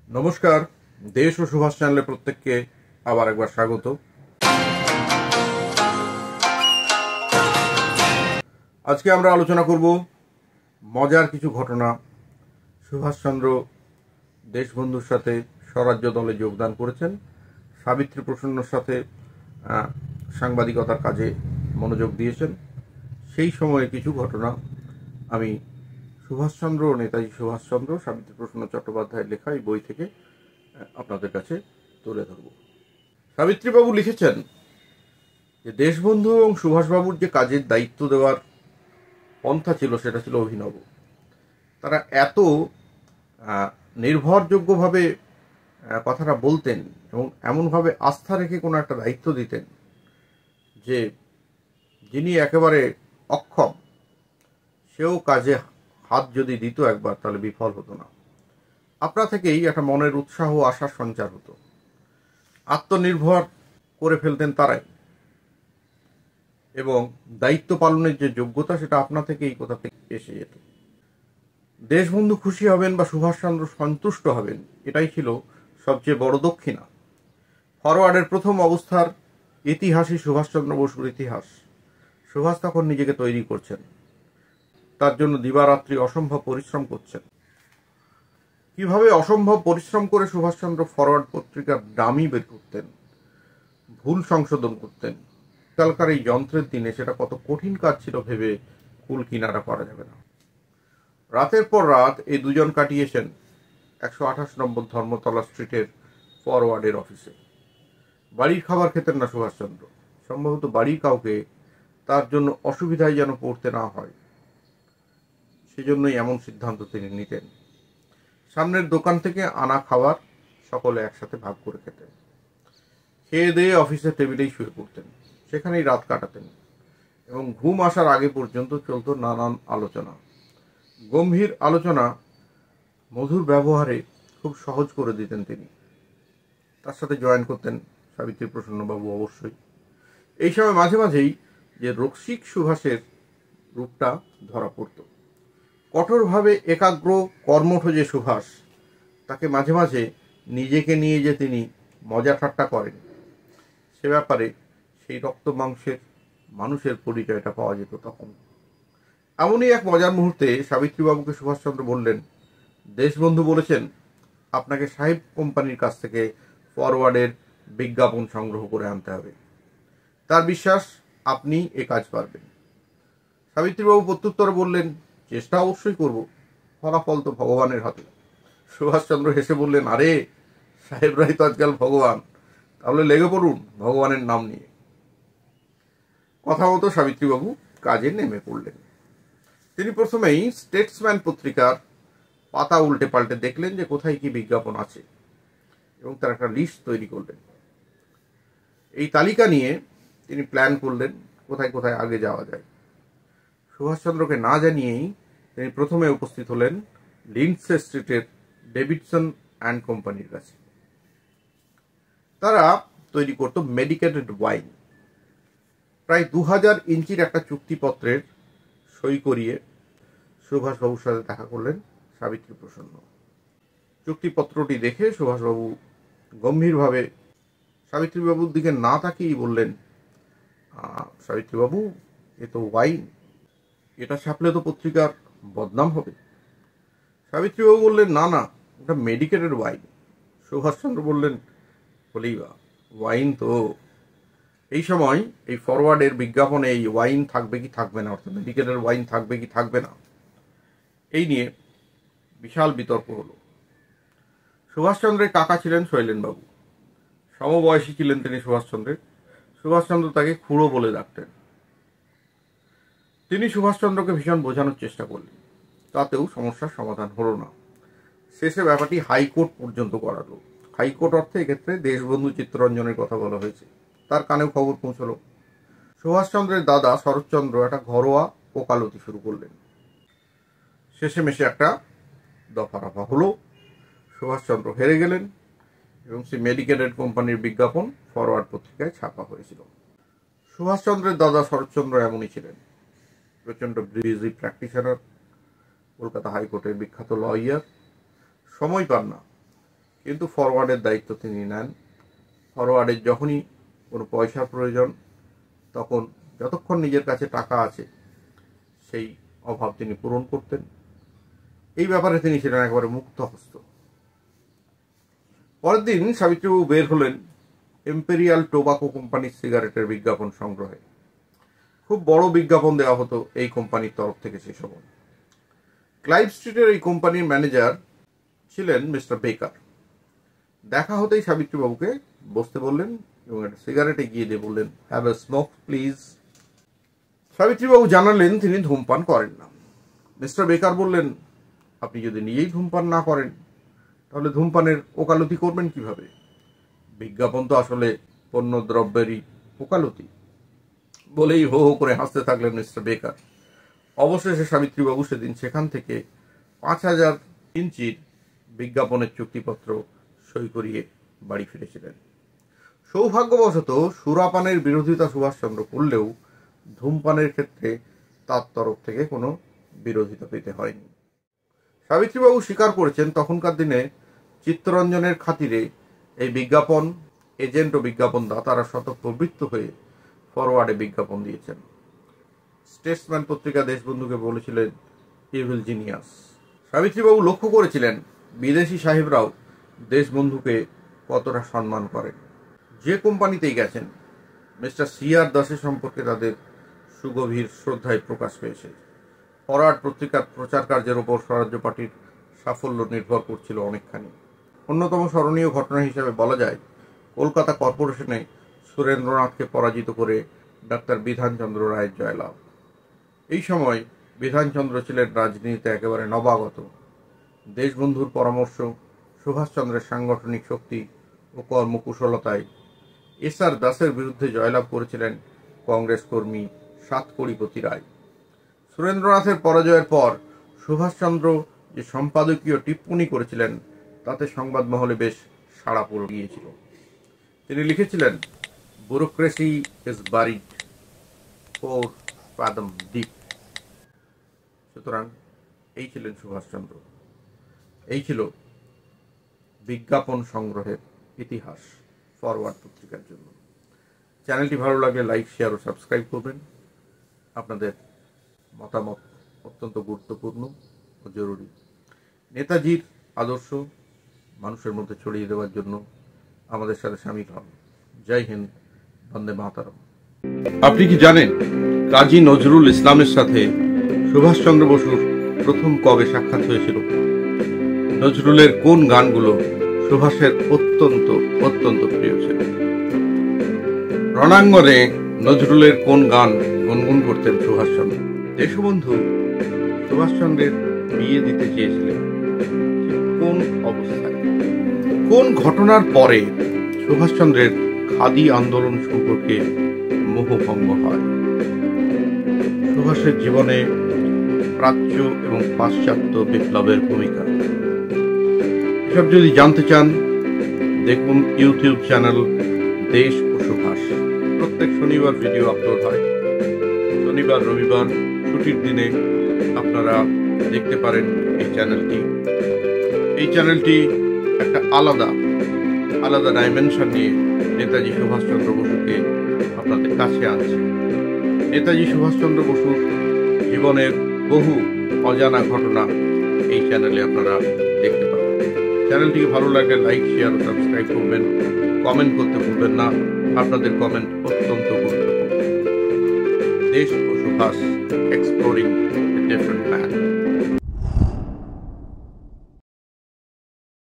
নমস্কার। দেশ ও সুভাষ চ্যানেলে প্রত্যেককে আবার একবার স্বাগত। আজকে আমরা আলোচনা করব মজার কিছু ঘটনা। সুভাষচন্দ্র দেশবন্ধুর সাথে স্বরাজ্য দলে যোগদান করেছেন, সাবিত্রী প্রসন্নর সাথে সাংবাদিকতার কাজে মনোযোগ দিয়েছেন। সেই সময়ে কিছু ঘটনা আমি সুভাষচন্দ্র ও নেতাজি সুভাষচন্দ্র সাবিত্রী প্রসন্ন চট্টোপাধ্যায়ের লেখা এই বই থেকে আপনাদের কাছে তুলে ধরব। সাবিত্রীবাবু লিখেছেন যে দেশবন্ধু এবং সুভাষবাবুর যে কাজের দায়িত্ব দেওয়ার পন্থা ছিল সেটা ছিল অভিনব। তারা এত নির্ভরযোগ্যভাবে কথাটা বলতেন এবং এমনভাবে আস্থা রেখে কোনো একটা দায়িত্ব দিতেন যে যিনি একেবারে অক্ষম সেও কাজে হাত যদি দিত একবার তাহলে বিফল হতো না। আপনা থেকেই একটা মনের উৎসাহ ও আশার সঞ্চার হতো। আত্মনির্ভর করে ফেলতেন তারাই, এবং দায়িত্ব পালনের যে যোগ্যতা সেটা আপনা থেকেই কোথা থেকে এসে যেত। দেশবন্ধু খুশি হবেন বা সুভাষচন্দ্র সন্তুষ্ট হবেন, এটাই ছিল সবচেয়ে বড় দক্ষিণা। ফরওয়ার্ডের প্রথম অবস্থার ইতিহাসই সুভাষচন্দ্র বসুর ইতিহাস। সুভাষ তখন নিজেকে তৈরি করছেন, তার জন্য দিবারাত্রি অসম্ভব পরিশ্রম করছেন। কিভাবে অসম্ভব পরিশ্রম করে সুভাষচন্দ্র ফরওয়ার্ড পত্রিকার ডামি বের করতেন, ভুল সংশোধন করতেন। আজকালকার এই যন্ত্রের দিনে সেটা কত কঠিন কাজ ছিল ভেবে কুল কিনারা করা যাবে না। রাতের পর রাত এই দুজন কাটিয়েছেন 128 নম্বর ধর্মতলা স্ট্রিটের ফরওয়ার্ডের অফিসে। বাড়ির খাবার খেতেন না সুভাষচন্দ্র। সম্ভবত বাড়ির কাউকে তার জন্য অসুবিধায় যেন পড়তে না হয়, সেজন্যই এমন সিদ্ধান্ত তিনি নিতেন। সামনের দোকান থেকে আনা খাবার সকলে একসাথে ভাগ করে খেতেন। খেয়ে দিয়ে অফিসের টেবিলেই শুয়ে পড়তেন, সেখানেই রাত কাটাতেন এবং ঘুম আসার আগে পর্যন্ত চলত নানান আলোচনা। গম্ভীর আলোচনা মধুর ব্যবহারে খুব সহজ করে দিতেন তিনি। তার সাথে জয়েন করতেন সাবিত্রী প্রসন্নবাবু অবশ্যই। এই সময় মাঝে মাঝেই যে রসিক সুভাষের রূপটা ধরা পড়ত। কঠোরভাবে একাগ্র কর্মঠ যে সুভাষ, তাকে মাঝে মাঝে নিজেকে নিয়ে যে তিনি মজা ঠাট্টা করেন, সে ব্যাপারে সেই রক্ত মাংসের মানুষের পরিচয়টা পাওয়া যেত তখন। এমনই এক মজার মুহূর্তে সাবিত্রীবাবুকে সুভাষচন্দ্র বললেন, দেশবন্ধু বলেছেন আপনাকে সাহেব কোম্পানির কাছ থেকে ফরওয়ার্ডের বিজ্ঞাপন সংগ্রহ করে আনতে হবে। তার বিশ্বাস আপনি এ কাজ পারবেন। সাবিত্রীবাবু প্রত্যুত্তরে বললেন, চেষ্টা অবশ্যই করব, ফলাফল তো ভগবানের হাতে। সুভাষচন্দ্র হেসে বললেন, আরে সাহেবরাই তো আজকাল ভগবান, তাহলে লেগে পড়ুন ভগবানের নাম নিয়ে। কথা মতো সাবিত্রীবাবু কাজে নেমে পড়লেন। তিনি প্রথমেই স্টেটসম্যান পত্রিকার পাতা উল্টে পাল্টে দেখলেন যে কোথায় কি বিজ্ঞাপন আছে, এবং তার একটা লিস্ট তৈরি করলেন। এই তালিকা নিয়ে তিনি প্ল্যান করলেন কোথায় কোথায় আগে যাওয়া যায়। সুভাষচন্দ্রকে না জানিয়েই তিনি প্রথমে উপস্থিত হলেন লিন্ডসে স্ট্রিটের ডেভিডসন অ্যান্ড কোম্পানির কাছে। তারা তৈরি করত মেডিকেটেড ওয়াইন। প্রায় 2000 ইঞ্চির একটা চুক্তিপত্রের সই করিয়ে সুভাষবাবুর সাথে দেখা করলেন সাবিত্রী প্রসন্ন। চুক্তিপত্রটি দেখে সুভাষবাবু গম্ভীরভাবে সাবিত্রীবাবুর দিকে না তাকিয়েই বললেন, সাবিত্রীবাবু, এ তো ওয়াইন, এটা ছাপলে তো পত্রিকার বদনাম হবে। সাবিত্রীবাবু বললেন, না না, এটা মেডিকেটেড ওয়াইন। সুভাষচন্দ্র বললেন, বলেই বা, ওয়াইন তো। এই সময় এই ফরওয়ার্ডের বিজ্ঞাপনে এই ওয়াইন থাকবে কি থাকবে না, অর্থাৎ মেডিকেটেড ওয়াইন থাকবে কি থাকবে না, এই নিয়ে বিশাল বিতর্ক হলো। সুভাষচন্দ্রের কাকা ছিলেন শৈলেনবাবু, সমবয়সী ছিলেন তিনি সুভাষচন্দ্রের। সুভাষচন্দ্র তাকে খুড়ো বলে ডাকতেন। তিনি সুভাষচন্দ্রকে ভীষণ বোঝানোর চেষ্টা করলেন, তাতেও সমস্যার সমাধান হলো না। শেষে ব্যাপারটি হাইকোর্ট পর্যন্ত গড়ালো। হাইকোর্ট অর্থে এক্ষেত্রে দেশবন্ধু চিত্তরঞ্জনের কথা বলা হয়েছে। তার কানেও খবর পৌঁছলো। সুভাষচন্দ্রের দাদা শরৎচন্দ্র একটা ঘরোয়া ওকালতি শুরু করলেন। শেষে মেশে একটা দফারফা হলো। সুভাষচন্দ্র হেরে গেলেন এবং সেই মেডিকেটেড কোম্পানির বিজ্ঞাপন ফরওয়ার্ড পত্রিকায় ছাপা হয়েছিল। সুভাষচন্দ্রের দাদা শরৎচন্দ্র এমনই ছিলেন, প্রচণ্ড বিজি প্র্যাকটিশনার, কলকাতা হাইকোর্টের বিখ্যাত লয়ার। সময় পান না, কিন্তু ফরওয়ার্ডের দায়িত্ব তিনি নেন। ফরওয়ার্ডের যখনই কোনো পয়সার প্রয়োজন, তখন যতক্ষণ নিজের কাছে টাকা আছে সেই অভাব তিনি পূরণ করতেন। এই ব্যাপারে তিনি ছিলেন একেবারে মুক্ত হস্ত। পরের দিন সাবিত্রীবাবু বের হলেন এম্পেরিয়াল টোবাকো কোম্পানির সিগারেটের বিজ্ঞাপন সংগ্রহে। খুব বড় বিজ্ঞাপন দেওয়া হতো এই কোম্পানির তরফ থেকে সে সময়। ক্লাইভ স্ট্রিটের এই কোম্পানির ম্যানেজার ছিলেন মিস্টার বেকার। দেখা হতেই সাবিত্রীবাবুকে বসতে বললেন এবং একটা সিগারেট এগিয়ে দিয়ে বললেন, হ্যাভ এ স্মোক প্লিজ। সাবিত্রীবাবু জানালেন তিনি ধূমপান করেন না। মিস্টার বেকার বললেন, আপনি যদি নিজেই ধূমপান না করেন তাহলে ধূমপানের ওকালতি করবেন কিভাবে? বিজ্ঞাপন তো আসলে পণ্য দ্রব্যেরই ওকালতি। বলেই হো হো করে হাসতে থাকলেন মিস্টার বেকার। অবশেষে সাবিত্রীবাবু সেদিন সেখান থেকে 5,000 ইঞ্চির বিজ্ঞাপনের চুক্তিপত্র সই করিয়ে বাড়ি ফিরেছিলেন। সৌভাগ্যবশত সুরাপানের বিরোধিতা সুভাষচন্দ্র করলেও ধূমপানের ক্ষেত্রে তার তরফ থেকে কোনো বিরোধিতা পেতে হয়নি। সাবিত্রীবাবু স্বীকার করেছেন তখনকার দিনে চিত্তরঞ্জনের খাতিরে এই বিজ্ঞাপন এজেন্ট ও বিজ্ঞাপন দাতারা স্বতঃপ্রবৃত্ত হয়ে ফরওয়ার্ডে বিজ্ঞাপন দিয়েছেন। স্টেটসম্যান পত্রিকা দেশবন্ধুকে বলেছিলেন ইভিল জিনিয়াস। সাবিত্রীবাবু লক্ষ্য করেছিলেন বিদেশি সাহেবরাও দেশবন্ধুকে কতটা সম্মান করেন। যে কোম্পানিতেই গেছেন মিস্টার সিআর দাসের সম্পর্কে তাদের সুগভীর শ্রদ্ধায় প্রকাশ পেয়েছে। ফরওয়ার্ড পত্রিকার প্রচার কার্যের ওপর স্বরাজ্য পার্টির সাফল্য নির্ভর করছিল অনেকখানি। অন্যতম স্মরণীয় ঘটনা হিসেবে বলা যায় কলকাতা কর্পোরেশনে সুরেন্দ্রনাথকে পরাজিত করে ডাক্তার বিধানচন্দ্র রায়ের জয়লাভ। এই সময় বিধানচন্দ্র ছিলেন রাজনীতিতে একেবারে নবাগত। দেশবন্ধুর পরামর্শ, সুভাষচন্দ্রের সাংগঠনিক শক্তি ও কর্মকুশলতায় এস.আর. দাসের বিরুদ্ধে জয়লাভ করেছিলেন কংগ্রেস কর্মী সাতকড়িপতি রায়। সুরেন্দ্রনাথের পরাজয়ের পর সুভাষচন্দ্র যে সম্পাদকীয় টিপ্পনী করেছিলেন তাতে সংবাদ মহলে বেশ সাড়া পড়ে গিয়েছিল। তিনি লিখেছিলেন, bureaucracy is buried 4 fathom deep। সুতরাং এই ছিলেন সুভাষচন্দ্র। এই ছিল বিজ্ঞাপন সংগ্রহের ইতিহাস ফরওয়ার্ড পত্রিকার জন্য। চ্যানেলটি ভালো লাগলে লাইক, শেয়ার ও সাবস্ক্রাইব করবেন। আপনাদের মতামত অত্যন্ত গুরুত্বপূর্ণ ও জরুরি। নেতাজির আদর্শ মানুষের মধ্যে ছড়িয়ে দেওয়ার জন্য আমাদের সাথে শামিল হন। জয় হিন্দ, বন্দে মাতরম। আপনি কি জানেন কাজী নজরুল ইসলামের সাথে সুভাষচন্দ্র বসুর প্রথম কবে সাক্ষাৎ হয়েছিল? নজরুলের কোন গানগুলো সুভাষের অত্যন্ত অত্যন্ত প্রিয় ছিল? রণাঙ্গনে নজরুলের কোন গান গুনগুন করতেন সুভাষচন্দ্র? দেশবন্ধু সুভাষচন্দ্রের বিয়ে দিতে চেয়েছিলেন কোন অবস্থায়? কোন ঘটনার পরে সুভাষচন্দ্রের খাদি আন্দোলন সম্পর্কে মোহভঙ্গ হয়? সুভাষের জীবনে প্রাচ্য এবং পাশ্চাত্য বিপ্লবের ভূমিকা। এসব যদি জানতে চান দেখুন ইউটিউব চ্যানেল দেশ ও সুভাষ। প্রত্যেক শনিবার ভিডিও আপলোড হয়। শনিবার রবিবার ছুটির দিনে আপনারা দেখতে পারেন এই চ্যানেলটি। এই চ্যানেলটি একটা আলাদা ডাইমেনশন নিয়ে নেতাজি সুভাষচন্দ্র বসুকে আপনাদের কাছে আনছে। নেতাজি সুভাষচন্দ্র বসুর জীবনের বহু অজানা ঘটনা এই চ্যানেলে আপনারা দেখতে পাবেন। চ্যানেলটিকে ভালো লাগলে লাইক, শেয়ার ও সাবস্ক্রাইব করবেন। কমেন্ট করতে ভুলবেন না, আপনাদের কমেন্ট অত্যন্ত গুরুত্বপূর্ণ। দেশ ও Subhash, exploring a different man.